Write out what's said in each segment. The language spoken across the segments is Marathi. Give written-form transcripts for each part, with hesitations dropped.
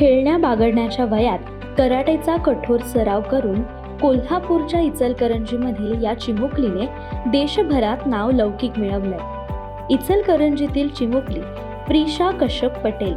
खेळण्या बागडण्याच्या वयात कराटेचा कठोर सराव करून कोल्हापूरच्या इचलकरंजीमधील या चिमुकलीने देशभरात नाव लौकिक मिळवलंय। इचलकरंजीतील चिमुकली प्रिशा कश्यप पटेल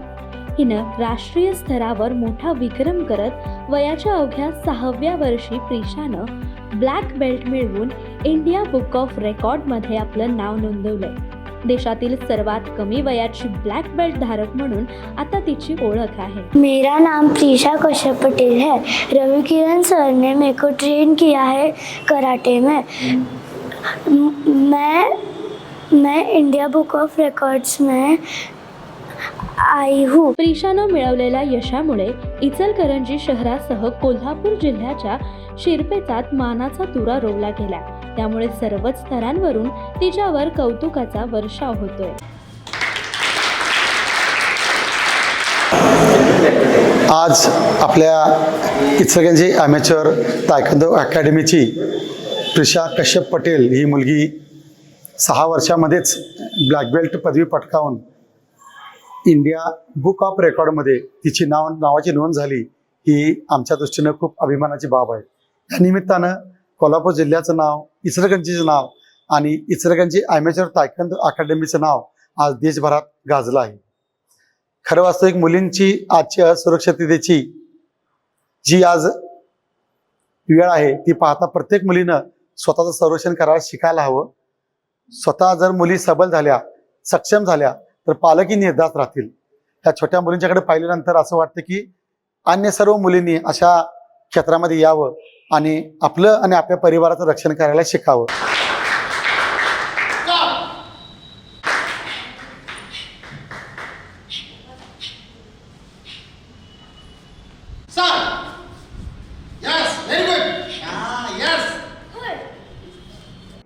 हिनं राष्ट्रीय स्तरावर मोठा विक्रम करत वयाच्या अवघ्या 6व्या वर्षी प्रिशानं ब्लॅक बेल्ट मिळवून इंडिया बुक ऑफ रेकॉर्डमध्ये आपलं नाव नोंदवलंय। देशातील सर्वात कमी वयाची ब्लैक बेल्ट धारक म्हणून आता तिची ओळख आहे। मेरा नाम प्रिशा कश्यप पटेल है। रवि किरण सर ने मेरे को ट्रेन किया है कराटे में। मैं इंडिया बुक ऑफ रिकॉर्ड्स में आई हूँ। प्रिशानं मिळवलेल्या यशामुळे इचलकरंजी शहरासह कोल्हापूर जिल्ह्याच्या शिरपेचात मानाचा तुरा रोवला गेला। त्यामुळे सर्वच स्तरांवरून तिच्यावर कौतुकाचा वर्षाव होतोय। आज आपल्या इचलकरंजी ॲमेच्युअर तायक्वांदो अकॅडमीची प्रिशा कश्यप पटेल ही मुलगी 6 वर्षामध्येच ब्लॅक बेल्ट पदवी पटकावून इंडिया बुक ऑफ रेकॉर्डमध्ये तिची नावाची नोंद झाली, ही आमच्या दृष्टीनं खूप अभिमानाची बाब आहे। या निमित्तानं कोल्हापूर जिल्ह्याचं नाव, इचलकरंजीचं नाव आणि इचलकरंजी ॲमेच्युअर तायक्वांदो अकॅडमीचं नाव आज देशभरात गाजलं आहे। खरं वास्तविक मुलींची आजची असुरक्षिततेची जी आज वेळ आहे ती पाहता प्रत्येक मुलीनं स्वतःचं संरक्षण करायला शिकायला हवं। स्वतः जर मुली सबल झाल्या, सक्षम झाल्या तर पालकही निर्धास्त राहतील। ह्या छोट्या मुलींच्याकडे पाहिल्यानंतर असं वाटतं की अन्य सर्व मुलींनी अशा क्षेत्रामध्ये यावं आणि आपलं आणि आपल्या परिवाराचं रक्षण करायला शिकावं।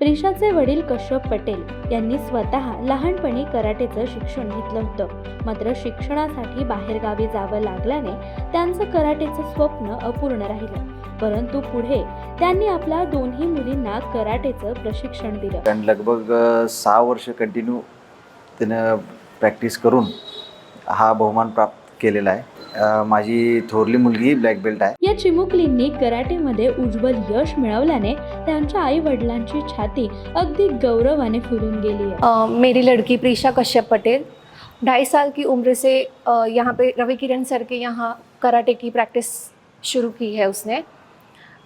प्रिशाचे वडील कश्यप पटेल यांनी स्वतः लहानपणी कराटेचं शिक्षण घेतलं होतं। मात्र शिक्षणासाठी बाहेरगावी जावं लागल्याने त्यांचं कराटेचं स्वप्न अपूर्ण राहिलं। परंतु पुढे त्यांनी आपल्या दोन्ही मुलींना कराटेचं प्रशिक्षण दिलं। लगभग 6 वर्ष कंटिन्यू तिनं प्रॅक्टिस करून हा बहुमान प्राप्त केलेला आहे। माझी थोरली मुलगी ब्लॅक बेल्ट आहे। या चिमुकलींनी कराटेमध्ये उज्ज्वल यश मिळवल्याने त्यांच्या आई वडिलांची छाती अगदी गौरवाने फुलून गेली आहे। मेरी लड़की प्रिशा कश्यप पटेल 2.5 साल की उम्र से यहाँ पे रवि किरण सर के यहाँ कराटे की प्रैक्टिस शुरू की है उसने।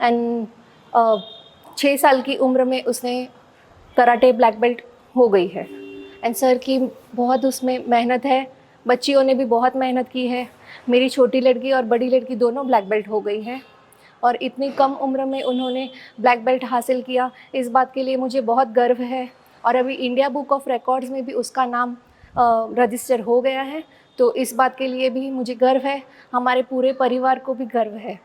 एंड 6 साल की उम्र में उसने कराटे ब्लैक बेल्ट हो गई है। एंड सर की बहुत उसमें मेहनत है, बच्चियों ने भी बहुत मेहनत की है। मेरी छोटी लड़की और बड़ी लड़की दोनों ब्लैक बेल्ट हो गई हैं और इतनी कम उम्र में उन्होंने ब्लैक बेल्ट हासिल किया, इस बात के लिए मुझे बहुत गर्व है। और अभी इंडिया बुक ऑफ रिकॉर्ड्स में भी उसका नाम रजिस्टर हो गया है, तो इस बात के लिए भी मुझे गर्व है, हमारे पूरे परिवार को भी गर्व है।